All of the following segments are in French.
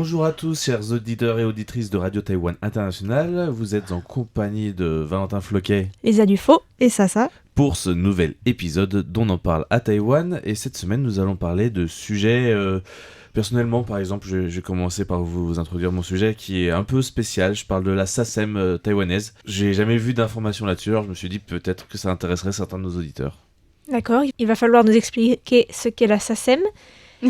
Bonjour à tous, chers auditeurs et auditrices de Radio Taïwan International. Vous êtes en compagnie de Valentin Floquet Lisa Dufaux et Sasa pour ce nouvel épisode dont on parle à Taïwan. Et cette semaine, nous allons parler de sujets... Personnellement, par exemple, je vais commencer par vous introduire mon sujet qui est un peu spécial. Je parle de la SACEM taïwanaise. J'ai jamais vu d'informations là-dessus, alors je me suis dit peut-être que ça intéresserait certains de nos auditeurs. D'accord, il va falloir nous expliquer ce qu'est la SACEM.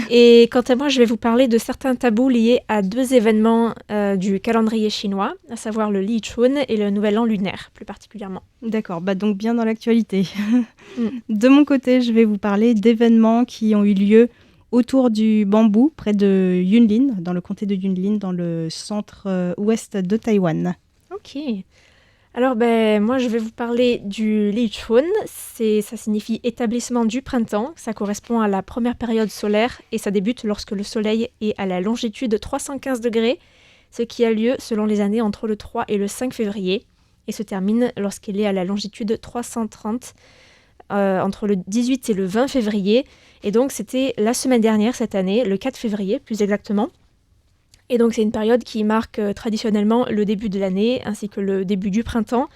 Et quant à moi, je vais vous parler de certains tabous liés à deux événements du calendrier chinois, à savoir le Li Chun et le Nouvel An lunaire, plus particulièrement. D'accord, donc bien dans l'actualité. De mon côté, je vais vous parler d'événements qui ont eu lieu autour du bambou, près de Yunlin, dans le comté de Yunlin, dans le centre-ouest de Taïwan. Ok. Alors, moi, je vais vous parler du Li Chun. Ça signifie établissement du printemps. Ça correspond à la première période solaire et ça débute lorsque le soleil est à la longitude 315 degrés, ce qui a lieu selon les années entre le 3 et le 5 février, et se termine lorsqu'il est à la longitude 330 entre le 18 et le 20 février. Et donc, c'était la semaine dernière, cette année, le 4 février, plus exactement. Et donc, c'est une période qui marque traditionnellement le début de l'année, ainsi que le début du printemps.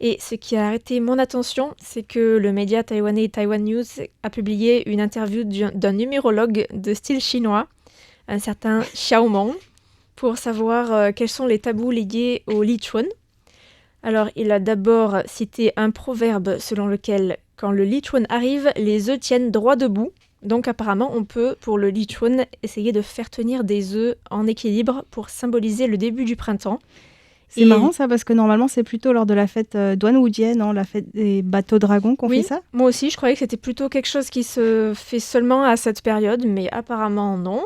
Et ce qui a arrêté mon attention, c'est que le média taïwanais Taiwan News a publié une interview d'un numérologue de style chinois, un certain Xiao Meng, pour savoir quels sont les tabous liés au Li Chun. Alors, il a d'abord cité un proverbe selon lequel, quand le Li Chun arrive, les œufs tiennent droit debout. Donc apparemment, on peut, pour le Li Chun, essayer de faire tenir des œufs en équilibre pour symboliser le début du printemps. C'est marrant ça, parce que normalement, c'est plutôt lors de la fête Duan-Wujie, non, la fête des bateaux dragons qu'on fait ça. Moi aussi, je croyais que c'était plutôt quelque chose qui se fait seulement à cette période, mais apparemment non.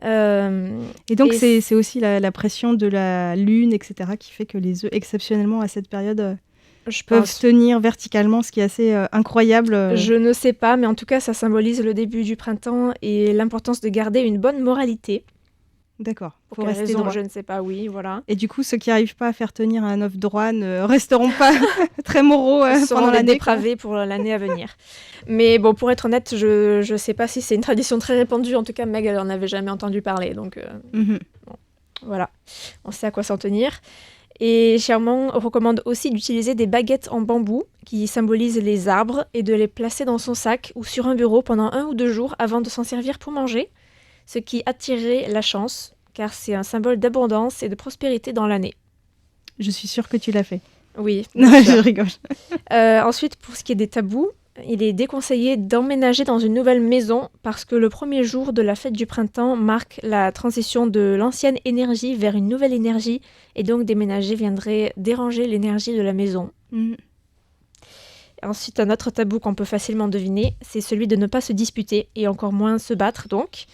Et donc, c'est aussi la pression de la lune, etc., qui fait que les œufs, exceptionnellement, à cette période... peuvent tenir verticalement, ce qui est assez incroyable. Je ne sais pas, mais en tout cas, ça symbolise le début du printemps et l'importance de garder une bonne moralité. D'accord. Pour quelle raison, je ne sais pas, oui, voilà. Et du coup, ceux qui n'arrivent pas à faire tenir un œuf droit ne resteront pas très moraux pendant l'année. Dépravés pour l'année à venir. Mais bon, pour être honnête, je ne sais pas si c'est une tradition très répandue. En tout cas, Meg, elle n'en avait jamais entendu parler. Donc, bon, voilà, on sait à quoi s'en tenir. Et Xiao Meng recommande aussi d'utiliser des baguettes en bambou qui symbolisent les arbres et de les placer dans son sac ou sur un bureau pendant 1 ou 2 jours avant de s'en servir pour manger, ce qui attirerait la chance, car c'est un symbole d'abondance et de prospérité dans l'année. Je suis sûre que tu l'as fait. Oui. Je rigole. Ensuite, pour ce qui est des tabous, il est déconseillé d'emménager dans une nouvelle maison parce que le premier jour de la fête du printemps marque la transition de l'ancienne énergie vers une nouvelle énergie et donc déménager viendrait déranger l'énergie de la maison. Ensuite, un autre tabou qu'on peut facilement deviner, c'est celui de ne pas se disputer et encore moins se battre donc.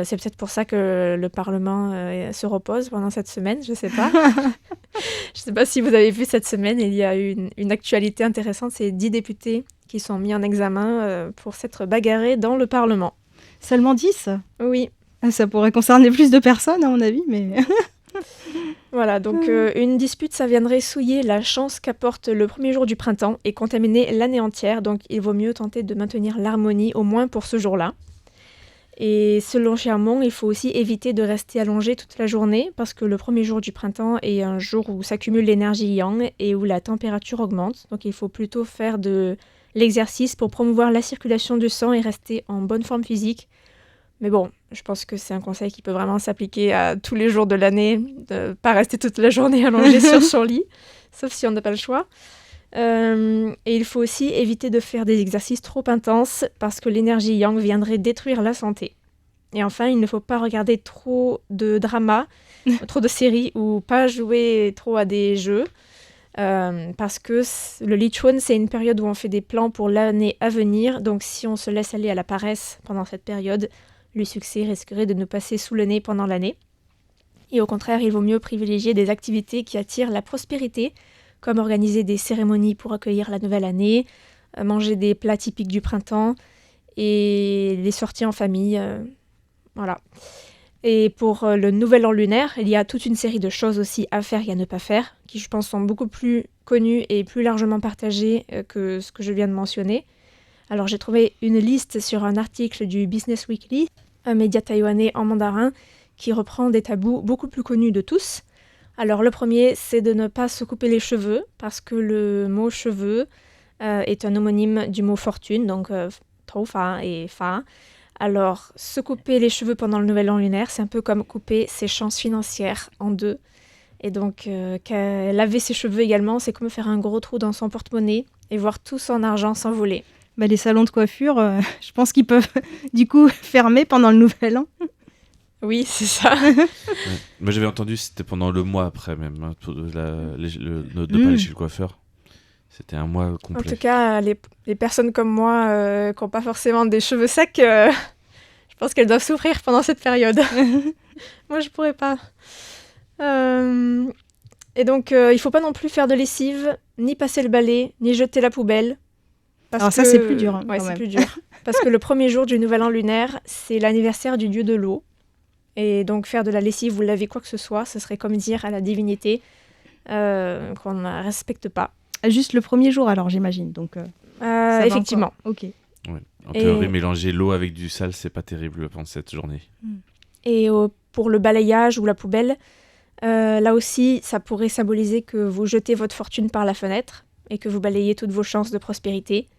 C'est peut-être pour ça que le Parlement se repose pendant cette semaine, je ne sais pas. Je ne sais pas si vous avez vu cette semaine, il y a eu une actualité intéressante, c'est 10 députés qui sont mis en examen pour s'être bagarrés dans le Parlement. Seulement 10 ? Oui. Ça pourrait concerner plus de personnes, à mon avis, mais... Voilà, donc une dispute, ça viendrait souiller la chance qu'apporte le premier jour du printemps et contaminer l'année entière, donc il vaut mieux tenter de maintenir l'harmonie, au moins pour ce jour-là. Et selon Xiao Meng, il faut aussi éviter de rester allongé toute la journée parce que le premier jour du printemps est un jour où s'accumule l'énergie yang et où la température augmente. Donc il faut plutôt faire de l'exercice pour promouvoir la circulation du sang et rester en bonne forme physique. Mais bon, je pense que c'est un conseil qui peut vraiment s'appliquer à tous les jours de l'année, de ne pas rester toute la journée allongé sur son lit, sauf si on n'a pas le choix. Et il faut aussi éviter de faire des exercices trop intenses parce que l'énergie yang viendrait détruire la santé. Et enfin, il ne faut pas regarder trop de dramas, trop de séries ou pas jouer trop à des jeux parce que le Li Chun, c'est une période où on fait des plans pour l'année à venir. Donc si on se laisse aller à la paresse pendant cette période, le succès risquerait de nous passer sous le nez pendant l'année. Et au contraire, il vaut mieux privilégier des activités qui attirent la prospérité, comme organiser des cérémonies pour accueillir la nouvelle année, manger des plats typiques du printemps et les sorties en famille. Voilà. Et pour le nouvel an lunaire, il y a toute une série de choses aussi à faire et à ne pas faire, qui je pense sont beaucoup plus connues et plus largement partagées que ce que je viens de mentionner. Alors j'ai trouvé une liste sur un article du Business Weekly, un média taïwanais en mandarin, qui reprend des tabous beaucoup plus connus de tous. Alors le premier, c'est de ne pas se couper les cheveux, parce que le mot cheveux est un homonyme du mot fortune, donc Toufa et Fa. Alors se couper les cheveux pendant le nouvel an lunaire, c'est un peu comme couper ses chances financières en deux. Et donc laver ses cheveux également, c'est comme faire un gros trou dans son porte-monnaie et voir tout son argent s'envoler. Les salons de coiffure, je pense qu'ils peuvent du coup fermer pendant le nouvel an. Oui, c'est ça. Moi, j'avais entendu c'était pendant le mois après même, hein, de pas aller chez le coiffeur. C'était un mois complet. En tout cas, les personnes comme moi qui n'ont pas forcément des cheveux secs, je pense qu'elles doivent souffrir pendant cette période. Moi, je pourrais pas. Et donc, il ne faut pas non plus faire de lessive, ni passer le balai, ni jeter la poubelle. Alors ça, c'est plus dur. Ouais, c'est plus dur. Parce que le premier jour du nouvel an lunaire, c'est l'anniversaire du dieu de l'eau. Et donc, faire de la lessive ou laver quoi que ce soit, ce serait comme dire à la divinité qu'on ne respecte pas. Juste le premier jour, alors, j'imagine. Donc, effectivement. Ok. Ouais. En théorie, mélanger l'eau avec du sale, c'est pas terrible pendant cette journée. Et pour le balayage ou la poubelle, là aussi, ça pourrait symboliser que vous jetez votre fortune par la fenêtre et que vous balayez toutes vos chances de prospérité.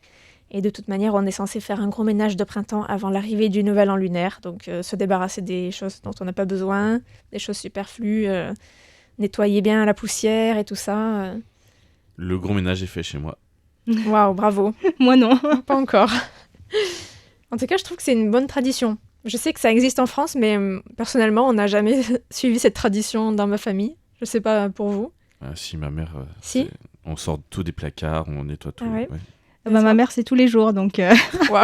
Et de toute manière, on est censé faire un gros ménage de printemps avant l'arrivée du nouvel an lunaire. Donc, se débarrasser des choses dont on n'a pas besoin, des choses superflues, nettoyer bien la poussière et tout ça. Le gros ménage est fait chez moi. Waouh, bravo. Moi, non. Pas encore. En tout cas, je trouve que c'est une bonne tradition. Je sais que ça existe en France, mais personnellement, on n'a jamais suivi cette tradition dans ma famille. Je sais pas pour vous. Si, ma mère, Si on sort tout des placards, on nettoie tout. Ah ouais. Ouais. Ma mère, c'est tous les jours, donc Wow.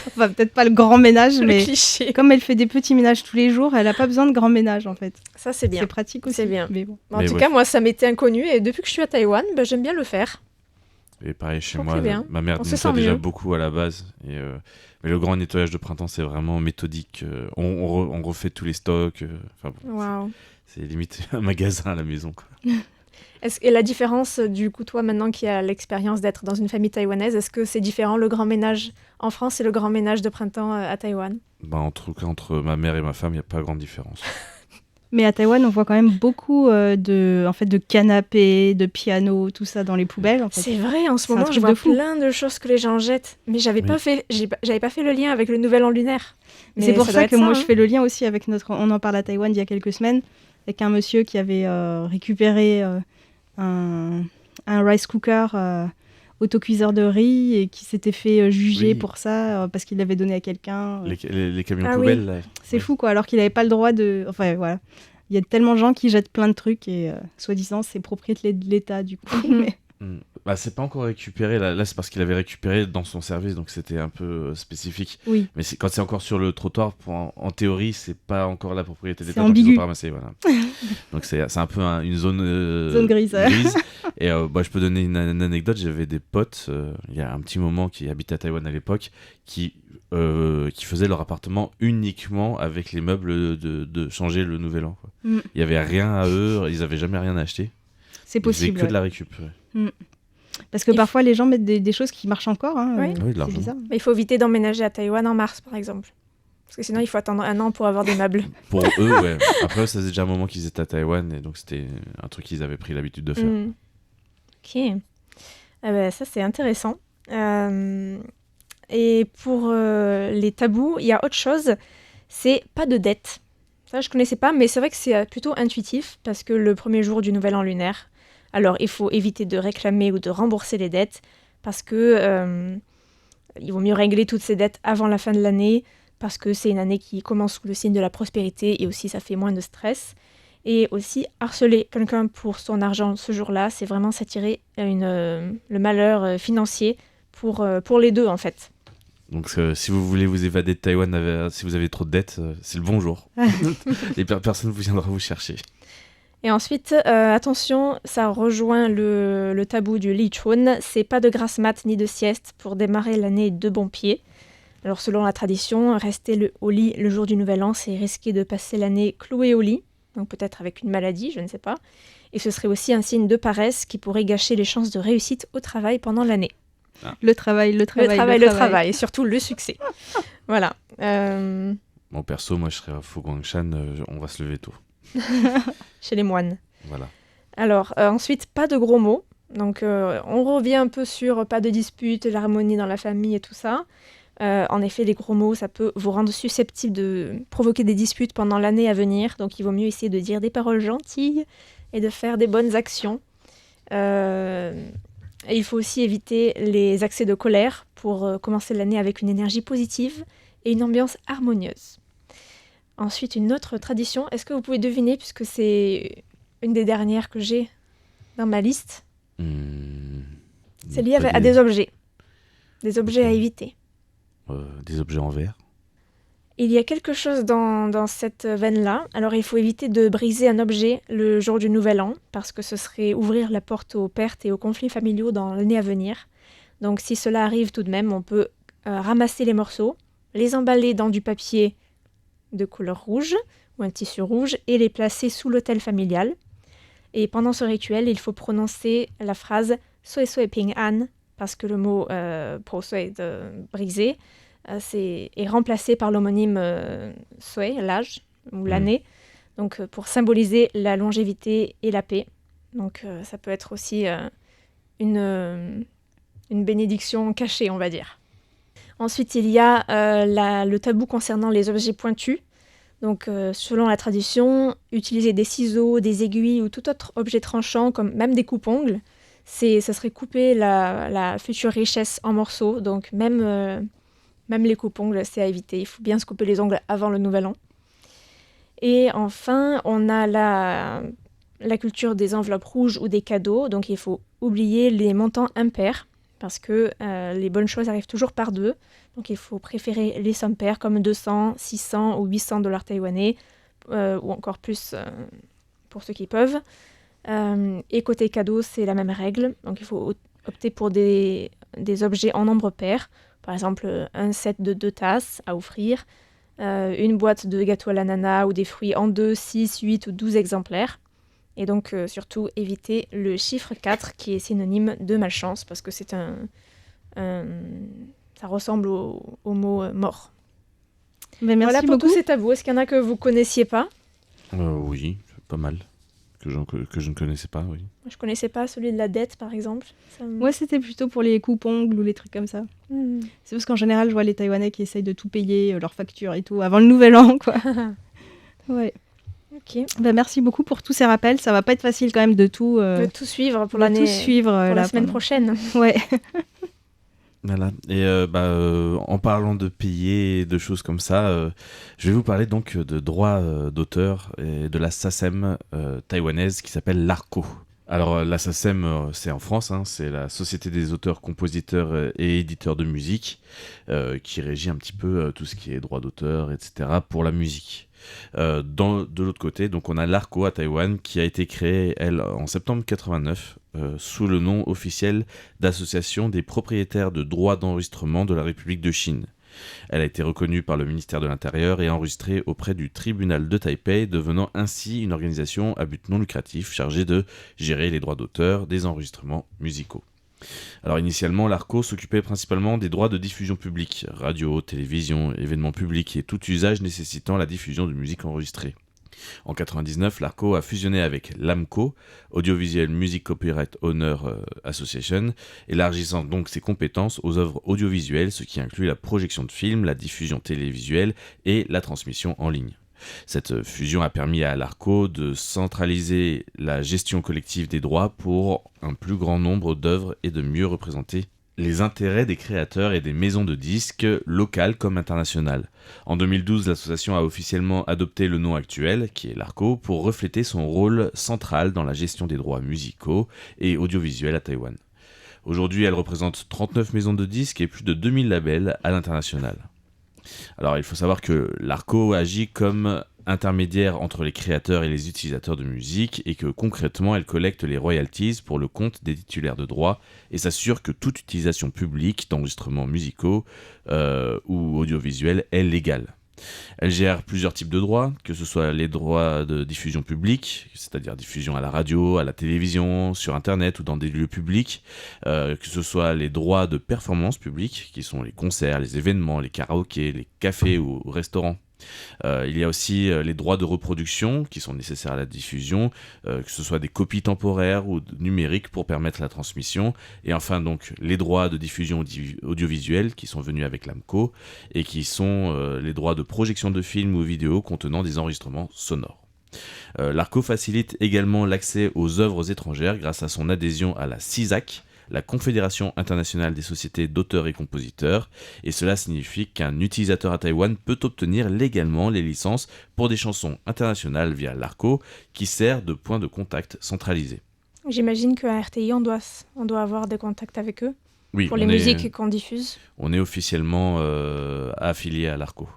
enfin, peut-être pas le grand ménage, Le mais cliché. comme elle fait des petits ménages tous les jours, elle n'a pas besoin de grand ménage, en fait. Ça, c'est bien. C'est pratique aussi. C'est bien. Mais bon. En tout cas, moi, ça m'était inconnu et depuis que je suis à Taïwan, j'aime bien le faire. Et pareil, chez Donc, moi, c'est bien. ma mère On se nettoie sent déjà mieux. beaucoup à la base. Mais le grand nettoyage de printemps, c'est vraiment méthodique. On refait tous les stocks. Enfin bon, Waouh. c'est limite un magasin à la maison, quoi. Et la différence, du coup, toi, maintenant qui as l'expérience d'être dans une famille taïwanaise, est-ce que c'est différent le grand ménage en France et le grand ménage de printemps à Taïwan? En tout cas, entre ma mère et ma femme, il n'y a pas grande différence. Mais à Taïwan, on voit quand même beaucoup de canapés, de pianos, tout ça dans les poubelles. En fait. C'est vrai, en ce C'est un moment, truc je vois de fou. plein de choses que les gens jettent. Mais j'avais Oui. pas fait le lien avec le nouvel an lunaire. Mais c'est pour doit ça être que moi, hein. je fais le lien aussi avec On en parle à Taïwan il y a quelques semaines, avec un monsieur qui avait récupéré un rice cooker autocuiseur de riz et qui s'était fait juger Oui. pour ça parce qu'il l'avait donné à quelqu'un. Les camions Ah oui. poubelles, là. C'est Ouais. fou, quoi, alors qu'il n'avait pas le droit de... Enfin, voilà. Il y a tellement de gens qui jettent plein de trucs et soi-disant, c'est propriété de l'État, du coup. Mais... C'est pas encore récupéré. Là, c'est parce qu'il avait récupéré dans son service, donc c'était un peu spécifique. Oui. Mais quand c'est encore sur le trottoir, en théorie, c'est pas encore la propriété d'État. C'est donc ils ont ambigu. pas ramassé, voilà. Donc c'est un peu une zone, Zone grise. Et je peux donner une anecdote. J'avais des potes, il y a un petit moment, qui habitaient à Taïwan à l'époque, qui faisaient leur appartement uniquement avec les meubles de changer le nouvel an, quoi. Il y avait rien à eux, ils avaient jamais rien acheté. C'est Ils faisaient possible. que de la récup. Ouais. Parce que parfois, les gens mettent des choses qui marchent encore. Hein, Oui. Oui, de c'est l'argent. bizarre. Mais il faut éviter d'emménager à Taïwan en mars, par exemple. Parce que sinon, il faut attendre 1 an pour avoir des meubles. Pour eux, ouais. Après, ça faisait déjà un moment qu'ils étaient à Taïwan, et donc c'était un truc qu'ils avaient pris l'habitude de faire. Ok. Ça, c'est intéressant. Et pour les tabous, il y a autre chose, c'est pas de dette. Ça, je connaissais pas, mais c'est vrai que c'est plutôt intuitif, parce que le premier jour du nouvel an lunaire, alors il faut éviter de réclamer ou de rembourser les dettes, parce que il vaut mieux régler toutes ces dettes avant la fin de l'année, parce que c'est une année qui commence sous le signe de la prospérité, et aussi ça fait moins de stress. Et aussi, harceler quelqu'un pour son argent ce jour-là, c'est vraiment s'attirer le malheur financier pour les deux, en fait. Donc, si vous voulez vous évader de Taïwan, si vous avez trop de dettes, c'est le bon jour. Et personne ne viendra vous chercher. Et ensuite, attention, ça rejoint le tabou du Li Chun, c'est pas de grasse mat ni de sieste pour démarrer l'année de bon pied. Alors, selon la tradition, rester au lit le jour du nouvel an, c'est risquer de passer l'année cloué au lit. Donc peut-être avec une maladie, je ne sais pas. Et ce serait aussi un signe de paresse qui pourrait gâcher les chances de réussite au travail pendant l'année. Le travail. Le travail, et surtout le succès. Voilà. Bon, perso, moi je serais à Fo Guangshan, on va se lever tôt. Chez les moines. Voilà. Alors, ensuite, pas de gros mots. Donc, on revient un peu sur pas de dispute, l'harmonie dans la famille et tout ça. En effet, les gros mots, ça peut vous rendre susceptible de provoquer des disputes pendant l'année à venir. Donc, il vaut mieux essayer de dire des paroles gentilles et de faire des bonnes actions. Et il faut aussi éviter les accès de colère pour commencer l'année avec une énergie positive et une ambiance harmonieuse. Ensuite, une autre tradition. Est-ce que vous pouvez deviner, puisque c'est une des dernières que j'ai dans ma liste? C'est lié à des objets. Des objets à éviter. Des objets en verre. Il y a quelque chose dans cette veine-là. Alors, il faut éviter de briser un objet le jour du Nouvel An, parce que ce serait ouvrir la porte aux pertes et aux conflits familiaux dans l'année à venir. Donc, si cela arrive tout de même, on peut ramasser les morceaux, les emballer dans du papier de couleur rouge ou un tissu rouge et les placer sous l'autel familial. Et pendant ce rituel, il faut prononcer la phrase « Soe Soe Ping An » parce que le mot pour Soe de briser est remplacé par l'homonyme Soe, l'âge ou l'année, donc pour symboliser la longévité et la paix. Donc ça peut être aussi une bénédiction cachée, on va dire. Ensuite, il y a le tabou concernant les objets pointus. Donc, selon la tradition, utiliser des ciseaux, des aiguilles ou tout autre objet tranchant, comme même des coupes-ongles, ça serait couper la future richesse en morceaux. Donc, même les coupes-ongles, c'est à éviter. Il faut bien se couper les ongles avant le Nouvel An. Et enfin, on a la culture des enveloppes rouges ou des cadeaux. Donc, il faut oublier les montants impairs, parce que les bonnes choses arrivent toujours par deux. Donc il faut préférer les sommes paires comme 200, 600 ou 800 dollars taïwanais, ou encore plus pour ceux qui peuvent. Et côté cadeau, c'est la même règle. Donc il faut opter pour des objets en nombre pair. Par exemple, un set de 2 tasses à offrir, une boîte de gâteaux à l'ananas ou des fruits en 2, 6, 8 ou 12 exemplaires. Et donc, surtout, éviter le chiffre 4 qui est synonyme de malchance parce que c'est ça ressemble au mot mort. Mais merci voilà pour beaucoup. tous ces tabous. Est-ce qu'il y en a que vous ne connaissiez pas? Oui, pas mal. Que je ne connaissais pas, oui. Je ne connaissais pas celui de la dette, par exemple. Moi, c'était plutôt pour les coupes-ongles ou les trucs comme ça. C'est parce qu'en général, je vois les Taïwanais qui essayent de tout payer, leurs factures et tout, avant le Nouvel An, quoi. Ouais. Ok. Merci beaucoup pour tous ces rappels. Ça va pas être facile quand même de tout suivre pour l'année, pour la semaine prochaine. Ouais. Voilà. Et en parlant de payer et de choses comme ça, je vais vous parler donc de droits d'auteur et de la SACEM taïwanaise qui s'appelle l'ARCO. Alors la SACEM, c'est en France, c'est la Société des auteurs, compositeurs et éditeurs de musique qui régit un petit peu tout ce qui est droits d'auteur, etc. pour la musique. De l'autre côté, donc on a l'ARCO à Taïwan qui a été créée, elle, en septembre 89 sous le nom officiel d'Association des propriétaires de droits d'enregistrement de la République de Chine. Elle a été reconnue par le ministère de l'Intérieur et enregistrée auprès du tribunal de Taipei, devenant ainsi une organisation à but non lucratif chargée de gérer les droits d'auteur des enregistrements musicaux. Alors initialement, l'ARCO s'occupait principalement des droits de diffusion publique, radio, télévision, événements publics et tout usage nécessitant la diffusion de musique enregistrée. En 1999, l'ARCO a fusionné avec l'AMCO, Audiovisual Music Copyright Owner Association, élargissant donc ses compétences aux œuvres audiovisuelles, ce qui inclut la projection de films, la diffusion télévisuelle et la transmission en ligne. Cette fusion a permis à l'ARCO de centraliser la gestion collective des droits pour un plus grand nombre d'œuvres et de mieux représenter les intérêts des créateurs et des maisons de disques, locales comme internationales. En 2012, l'association a officiellement adopté le nom actuel, qui est l'ARCO, pour refléter son rôle central dans la gestion des droits musicaux et audiovisuels à Taïwan. Aujourd'hui, elle représente 39 maisons de disques et plus de 2000 labels à l'international. Alors, il faut savoir que l'ARCO agit comme intermédiaire entre les créateurs et les utilisateurs de musique et que concrètement, elle collecte les royalties pour le compte des titulaires de droits et s'assure que toute utilisation publique d'enregistrements musicaux ou audiovisuels est légale. Elle gère plusieurs types de droits, que ce soit les droits de diffusion publique, c'est-à-dire diffusion à la radio, à la télévision, sur internet ou dans des lieux publics, que ce soit les droits de performance publique, qui sont les concerts, les événements, les karaokés, les cafés ou restaurants. Il y a aussi les droits de reproduction qui sont nécessaires à la diffusion, que ce soit des copies temporaires ou numériques pour permettre la transmission. Et enfin donc les droits de diffusion audiovisuelle qui sont venus avec l'AMCO et qui sont les droits de projection de films ou vidéos contenant des enregistrements sonores. L'ARCO facilite également l'accès aux œuvres étrangères grâce à son adhésion à la CISAC, la Confédération internationale des sociétés d'auteurs et compositeurs, et cela signifie qu'un utilisateur à Taïwan peut obtenir légalement les licences pour des chansons internationales via l'ARCO, qui sert de point de contact centralisé. J'imagine qu'à RTI, on doit avoir des contacts avec eux Oui, pour les musiques qu'on diffuse. On est officiellement affilié à l'ARCO.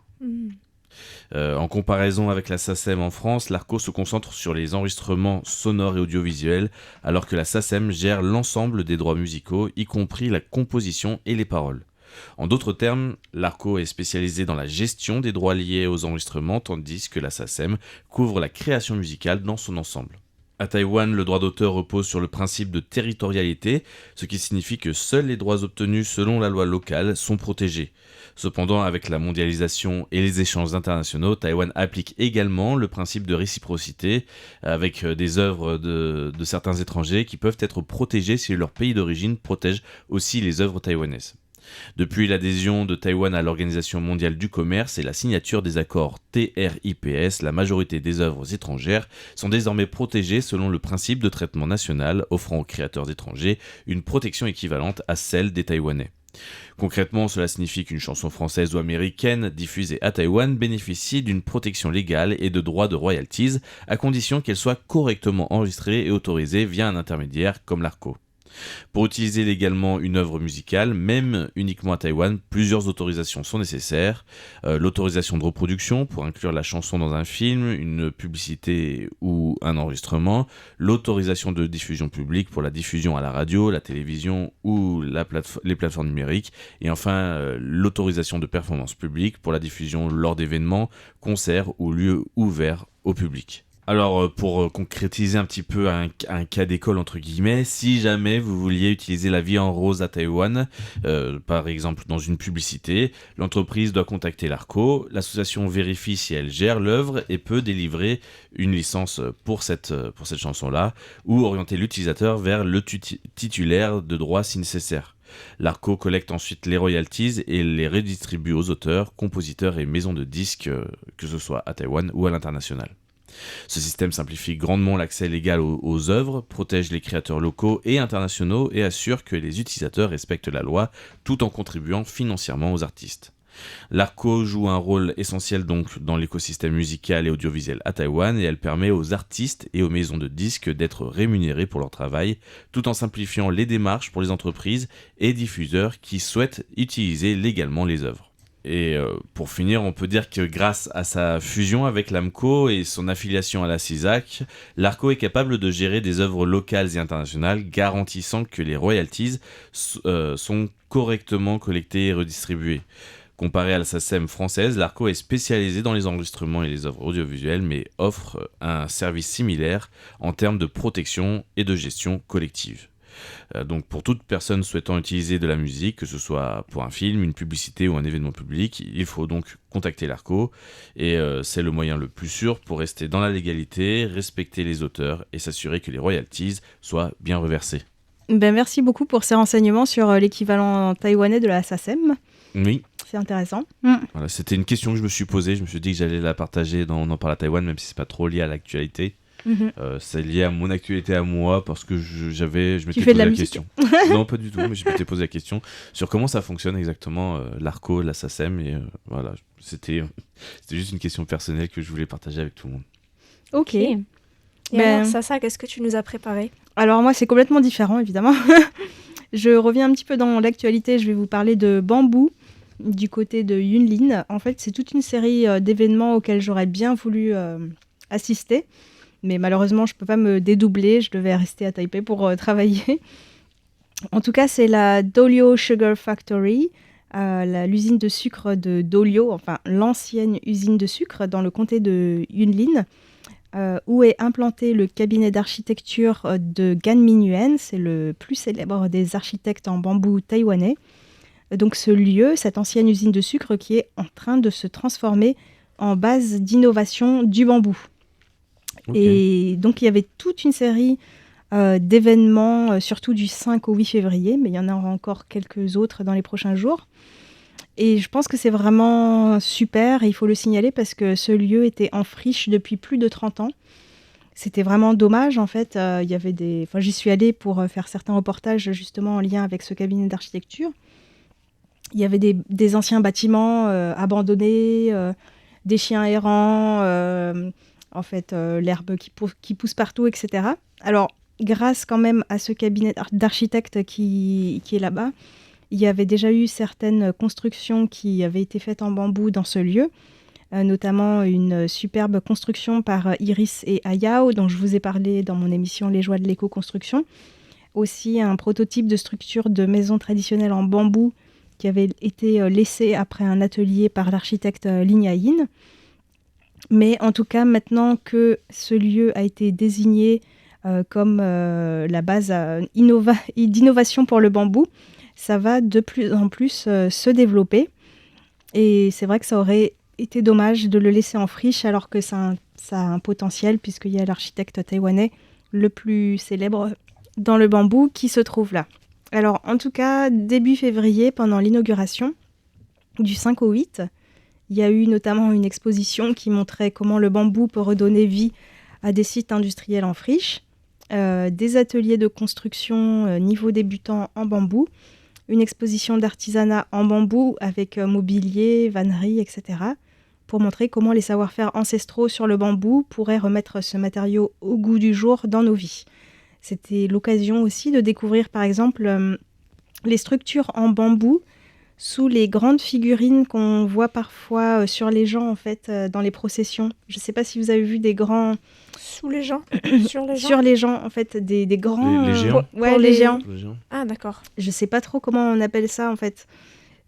En comparaison avec la SACEM en France, l'ARCO se concentre sur les enregistrements sonores et audiovisuels, alors que la SACEM gère l'ensemble des droits musicaux, y compris la composition et les paroles. En d'autres termes, l'ARCO est spécialisé dans la gestion des droits liés aux enregistrements, tandis que la SACEM couvre la création musicale dans son ensemble. À Taïwan, le droit d'auteur repose sur le principe de territorialité, ce qui signifie que seuls les droits obtenus selon la loi locale sont protégés. Cependant, avec la mondialisation et les échanges internationaux, Taïwan applique également le principe de réciprocité, avec des œuvres de certains étrangers qui peuvent être protégées si leur pays d'origine protège aussi les œuvres taïwanaises. Depuis l'adhésion de Taïwan à l'Organisation mondiale du commerce et la signature des accords TRIPS, la majorité des œuvres étrangères sont désormais protégées selon le principe de traitement national, offrant aux créateurs étrangers une protection équivalente à celle des Taïwanais. Concrètement, cela signifie qu'une chanson française ou américaine diffusée à Taïwan bénéficie d'une protection légale et de droits de royalties, à condition qu'elle soit correctement enregistrée et autorisée via un intermédiaire comme l'ARCO. Pour utiliser légalement une œuvre musicale, même uniquement à Taïwan, plusieurs autorisations sont nécessaires. L'autorisation de reproduction pour inclure la chanson dans un film, une publicité ou un enregistrement. L'autorisation de diffusion publique pour la diffusion à la radio, la télévision ou les plateformes numériques. Et enfin, l'autorisation de performance publique pour la diffusion lors d'événements, concerts ou lieux ouverts au public. Alors, pour concrétiser un petit peu un cas d'école, entre guillemets, si jamais vous vouliez utiliser la vie en rose à Taïwan, par exemple dans une publicité, l'entreprise doit contacter l'ARCO, l'association vérifie si elle gère l'œuvre et peut délivrer une licence pour cette chanson-là, ou orienter l'utilisateur vers le titulaire de droits si nécessaire. L'ARCO collecte ensuite les royalties et les redistribue aux auteurs, compositeurs et maisons de disques, que ce soit à Taïwan ou à l'international. Ce système simplifie grandement l'accès légal aux œuvres, protège les créateurs locaux et internationaux et assure que les utilisateurs respectent la loi tout en contribuant financièrement aux artistes. L'ARCO joue un rôle essentiel donc dans l'écosystème musical et audiovisuel à Taïwan et elle permet aux artistes et aux maisons de disques d'être rémunérés pour leur travail tout en simplifiant les démarches pour les entreprises et diffuseurs qui souhaitent utiliser légalement les œuvres. Et pour finir, on peut dire que grâce à sa fusion avec l'AMCO et son affiliation à la CISAC, l'ARCO est capable de gérer des œuvres locales et internationales, garantissant que les royalties sont correctement collectées et redistribuées. Comparé à la SACEM française, l'ARCO est spécialisée dans les enregistrements et les œuvres audiovisuelles, mais offre un service similaire en termes de protection et de gestion collective. Donc pour toute personne souhaitant utiliser de la musique, que ce soit pour un film, une publicité ou un événement public, il faut donc contacter l'ARCO et c'est le moyen le plus sûr pour rester dans la légalité, respecter les auteurs et s'assurer que les royalties soient bien reversées. Merci beaucoup pour ces renseignements sur l'équivalent taïwanais de la SACEM. Oui. C'est intéressant. Voilà, c'était une question que je me suis posée, je me suis dit que j'allais la partager dans On en parle à Taïwan, même si c'est pas trop lié à l'actualité. C'est lié à mon actualité à moi parce que je m'étais posé la question. Non, pas du tout, mais je m'étais posé la question sur comment ça fonctionne exactement l'ARCO, la SACEM et voilà, c'était juste une question personnelle que je voulais partager avec tout le monde. Ok. Et alors, Sasa, qu'est-ce que tu nous as préparé ? Alors moi, c'est complètement différent, évidemment. Je reviens un petit peu dans l'actualité, je vais vous parler de Bamboo, du côté de Yunlin. En fait, c'est toute une série d'événements auxquels j'aurais bien voulu assister. Mais malheureusement, je ne peux pas me dédoubler, je devais rester à Taipei pour travailler. En tout cas, c'est la Dolio Sugar Factory, l'usine de sucre de Dolio, enfin l'ancienne usine de sucre dans le comté de Yunlin, où est implanté le cabinet d'architecture de Gan Mingyuan, c'est le plus célèbre des architectes en bambou taïwanais. Donc ce lieu, cette ancienne usine de sucre qui est en train de se transformer en base d'innovation du bambou. Okay. Et donc, il y avait toute une série d'événements, surtout du 5 au 8 février, mais il y en aura encore quelques autres dans les prochains jours. Et je pense que c'est vraiment super, et il faut le signaler parce que ce lieu était en friche depuis plus de 30 ans. C'était vraiment dommage, en fait. Il y avait j'y suis allée pour faire certains reportages justement en lien avec ce cabinet d'architecture. Il y avait des anciens bâtiments abandonnés, des chiens errants, l'herbe qui pousse partout, etc. Alors, grâce quand même à ce cabinet d'architectes qui est là-bas, il y avait déjà eu certaines constructions qui avaient été faites en bambou dans ce lieu, notamment une superbe construction par Iris et Ayao, dont je vous ai parlé dans mon émission Les Joies de l'éco-construction. Aussi un prototype de structure de maison traditionnelle en bambou qui avait été laissé après un atelier par l'architecte Lin Ya-in. Mais en tout cas, maintenant que ce lieu a été désigné comme la base d'innovation pour le bambou, ça va de plus en plus se développer. Et c'est vrai que ça aurait été dommage de le laisser en friche alors que ça a un potentiel, puisqu'il y a l'architecte taïwanais le plus célèbre dans le bambou qui se trouve là. Alors, en tout cas, début février, pendant l'inauguration, du 5 au 8, il y a eu notamment une exposition qui montrait comment le bambou peut redonner vie à des sites industriels en friche, des ateliers de construction niveau débutant en bambou, une exposition d'artisanat en bambou avec mobilier, vannerie, etc., pour montrer comment les savoir-faire ancestraux sur le bambou pourraient remettre ce matériau au goût du jour dans nos vies. C'était l'occasion aussi de découvrir, par exemple, les structures en bambou sous les grandes figurines qu'on voit parfois sur les gens, en fait, dans les processions. Je ne sais pas si vous avez vu des grands... Sous les gens Sur les gens Sur les gens, en fait, des grands... Les géants. Ouais, les géants. Les géants. Ah, d'accord. Je ne sais pas trop comment on appelle ça, en fait.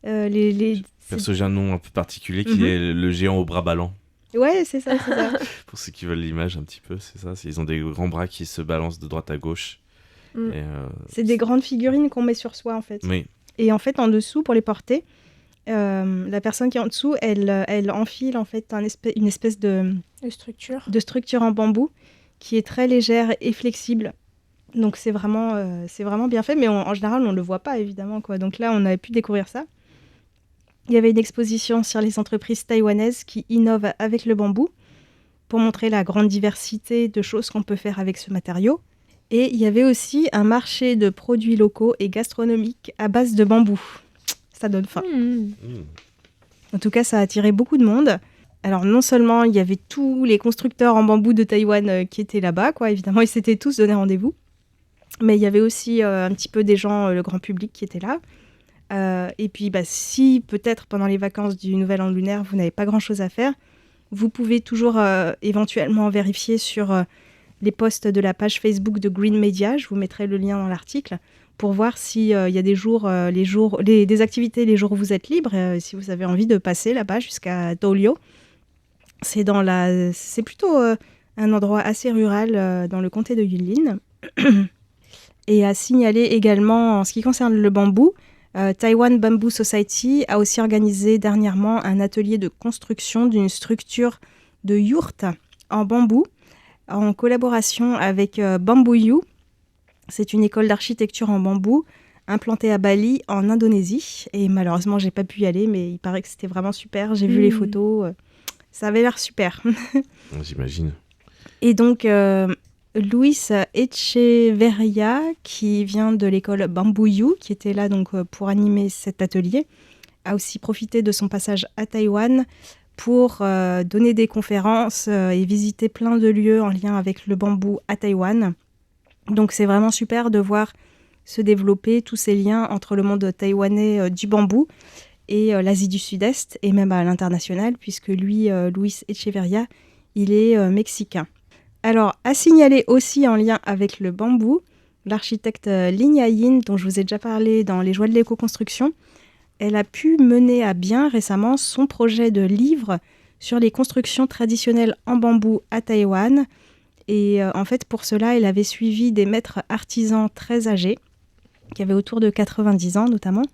Perso, j'ai un nom un peu particulier qui est le géant au bras ballants. Ouais, c'est ça, c'est ça. Pour ceux qui veulent l'image un petit peu, c'est ça. Ils ont des grands bras qui se balancent de droite à gauche. Et, c'est des grandes figurines qu'on met sur soi, en fait. Oui. Et en fait, en dessous, pour les porter, la personne qui est en dessous, elle enfile en fait une espèce de structure en bambou qui est très légère et flexible. Donc c'est vraiment bien fait, mais en général, on ne le voit pas, évidemment, quoi. Donc là, on avait pu découvrir ça. Il y avait une exposition sur les entreprises taïwanaises qui innovent avec le bambou pour montrer la grande diversité de choses qu'on peut faire avec ce matériau. Et il y avait aussi un marché de produits locaux et gastronomiques à base de bambou. Ça donne faim. En tout cas, ça a attiré beaucoup de monde. Alors non seulement il y avait tous les constructeurs en bambou de Taïwan qui étaient là-bas, quoi. Évidemment, ils s'étaient tous donné rendez-vous. Mais il y avait aussi un petit peu des gens, le grand public qui était là. Et puis, si peut-être pendant les vacances du Nouvel An lunaire, vous n'avez pas grand-chose à faire, vous pouvez toujours éventuellement vérifier sur les posts de la page Facebook de Green Media. Je vous mettrai le lien dans l'article pour voir s'il y a des jours, des activités les jours où vous êtes libre, si vous avez envie de passer là-bas jusqu'à Tolio. C'est plutôt un endroit assez rural dans le comté de Yunlin. Et à signaler également, en ce qui concerne le bambou, Taiwan Bamboo Society a aussi organisé dernièrement un atelier de construction d'une structure de yourte en bambou en collaboration avec Bamboo U. C'est une école d'architecture en bambou implantée à Bali, en Indonésie. Et malheureusement, j'ai pas pu y aller, mais il paraît que c'était vraiment super. J'ai vu les photos. Ça avait l'air super. J'imagine. Et donc, Luis Echeverria, qui vient de l'école Bamboo U, qui était là donc, pour animer cet atelier, a aussi profité de son passage à Taïwan pour donner des conférences et visiter plein de lieux en lien avec le bambou à Taïwan. Donc c'est vraiment super de voir se développer tous ces liens entre le monde taïwanais du bambou et l'Asie du Sud-Est, et même à l'international, puisque lui, Luis Echeverria, il est mexicain. Alors, à signaler aussi en lien avec le bambou, l'architecte Lin Ya-in, dont je vous ai déjà parlé dans Les Joies de l'éco-construction, elle a pu mener à bien récemment son projet de livre sur les constructions traditionnelles en bambou à Taïwan. Et en fait, pour cela, elle avait suivi des maîtres artisans très âgés, qui avaient autour de 90 ans notamment,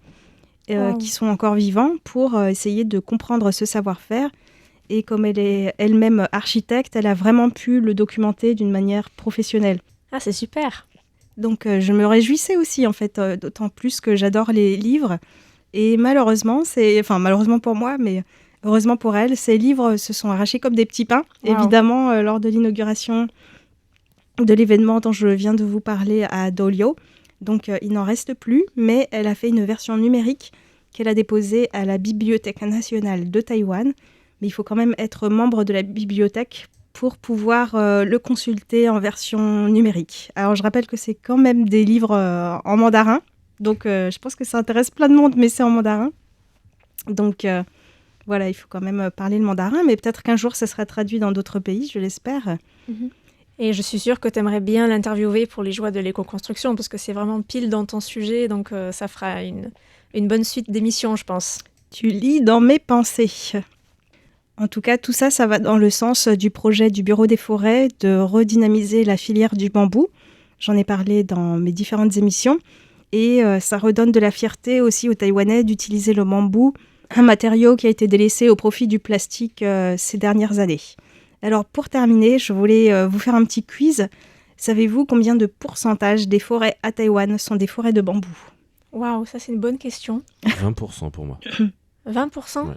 qui sont encore vivants, pour essayer de comprendre ce savoir-faire Et comme elle est elle-même architecte, elle a vraiment pu le documenter d'une manière professionnelle. Ah, c'est super. Donc je me réjouissais aussi, en fait, d'autant plus que j'adore les livres. Et malheureusement, malheureusement pour moi, mais heureusement pour elle, ces livres se sont arrachés comme des petits pains. Wow. Évidemment, lors de l'inauguration de l'événement dont je viens de vous parler à Dolio. Donc il n'en reste plus, mais elle a fait une version numérique qu'elle a déposée à la Bibliothèque nationale de Taïwan. Mais il faut quand même être membre de la bibliothèque pour pouvoir le consulter en version numérique. Alors je rappelle que c'est quand même des livres en mandarin, donc je pense que ça intéresse plein de monde, mais c'est en mandarin. Donc voilà, il faut quand même parler le mandarin, mais peut-être qu'un jour ça sera traduit dans d'autres pays, je l'espère. Et je suis sûre que tu aimerais bien l'interviewer pour les joies de l'éco-construction, parce que c'est vraiment pile dans ton sujet, donc ça fera une bonne suite d'émissions, je pense. Tu lis dans mes pensées. En tout cas, tout ça, ça va dans le sens du projet du Bureau des forêts de redynamiser la filière du bambou. J'en ai parlé dans mes différentes émissions. Et ça redonne de la fierté aussi aux Taïwanais d'utiliser le bambou, un matériau qui a été délaissé au profit du plastique ces dernières années. Alors, pour terminer, je voulais vous faire un petit quiz. Savez-vous combien de pourcentage des forêts à Taïwan sont des forêts de bambou ? Waouh, ça c'est une bonne question. 20% pour moi. 20% ? Ouais.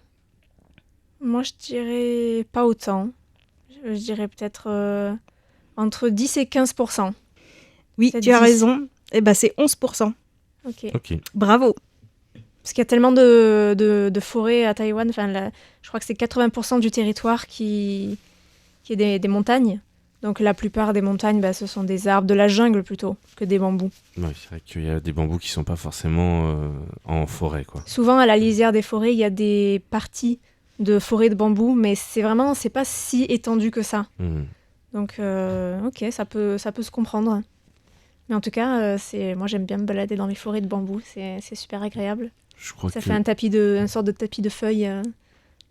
Moi, je dirais pas autant. Je dirais peut-être entre 10 et 15%. Oui, C'est tu as 10. raison. Eh ben, c'est 11%. Ok. Bravo. Parce qu'il y a tellement de forêts à Taïwan. Je crois que c'est 80% du territoire qui est des montagnes. Donc la plupart des montagnes, ce sont des arbres, de la jungle plutôt, que des bambous. Ouais, c'est vrai qu'il y a des bambous qui sont pas forcément en forêt, quoi. Souvent, à la lisière des forêts, il y a des parties de forêts de bambous, mais c'est pas si étendu que ça. Donc, ok, ça peut se comprendre. Mais en tout cas, moi j'aime bien me balader dans les forêts de bambou, c'est super agréable. Je crois Ça que... fait une sorte de tapis de feuilles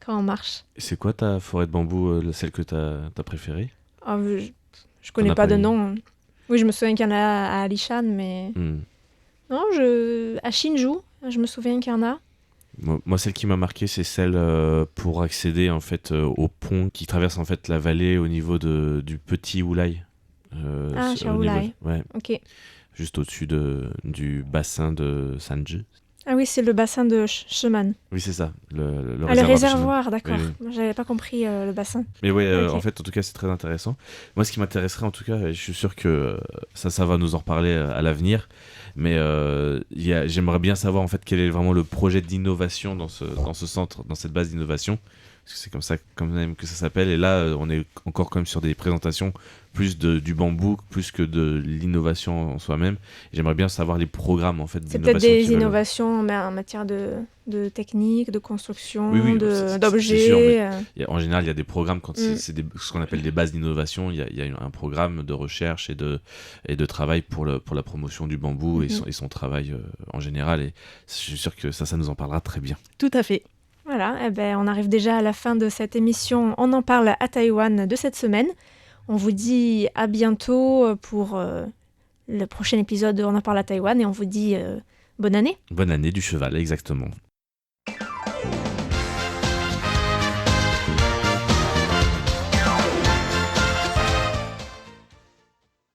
quand on marche. C'est quoi ta forêt de bambou, celle que t'as préférée ? Ah, je connais pas de nom. Oui, je me souviens qu'il y en a à Alishan, mais... Non, à Shinju, je me souviens qu'il y en a. Moi, celle qui m'a marqué, c'est celle pour accéder en fait au pont qui traverse en fait la vallée au niveau du petit Wulai. Shaolai. Ouais. Ok. Juste au-dessus du bassin de Sanji. Ah oui, c'est le bassin de Sheman. Oui, c'est ça. Le réservoir, d'accord. Oui. Moi, j'avais pas compris le bassin. Mais ouais, Ok. en fait, en tout cas, c'est très intéressant. Moi, ce qui m'intéresserait, en tout cas, et je suis sûr que ça va nous en reparler à l'avenir, mais j'aimerais bien savoir, en fait, quel est vraiment le projet d'innovation dans ce centre, dans cette base d'innovation, parce que c'est comme ça quand même que ça s'appelle, et là, on est encore quand même sur des présentations plus du bambou, plus que de l'innovation en soi-même. Et j'aimerais bien savoir les programmes, en fait, C'est d'innovation. peut-être des innovations en matière de technique, de construction, oui, d'objets. c'est sûr, mais en général, il y a des programmes, quand c'est ce qu'on appelle des bases d'innovation, il y a un programme de recherche et de travail pour la promotion du bambou et son travail en général. Et je suis sûr que ça nous en parlera très bien. Tout à fait. Voilà, on arrive déjà à la fin de cette émission On en parle à Taïwan de cette semaine. On vous dit à bientôt pour le prochain épisode de On en parle à Taïwan et on vous dit bonne année. Bonne année du cheval, exactement.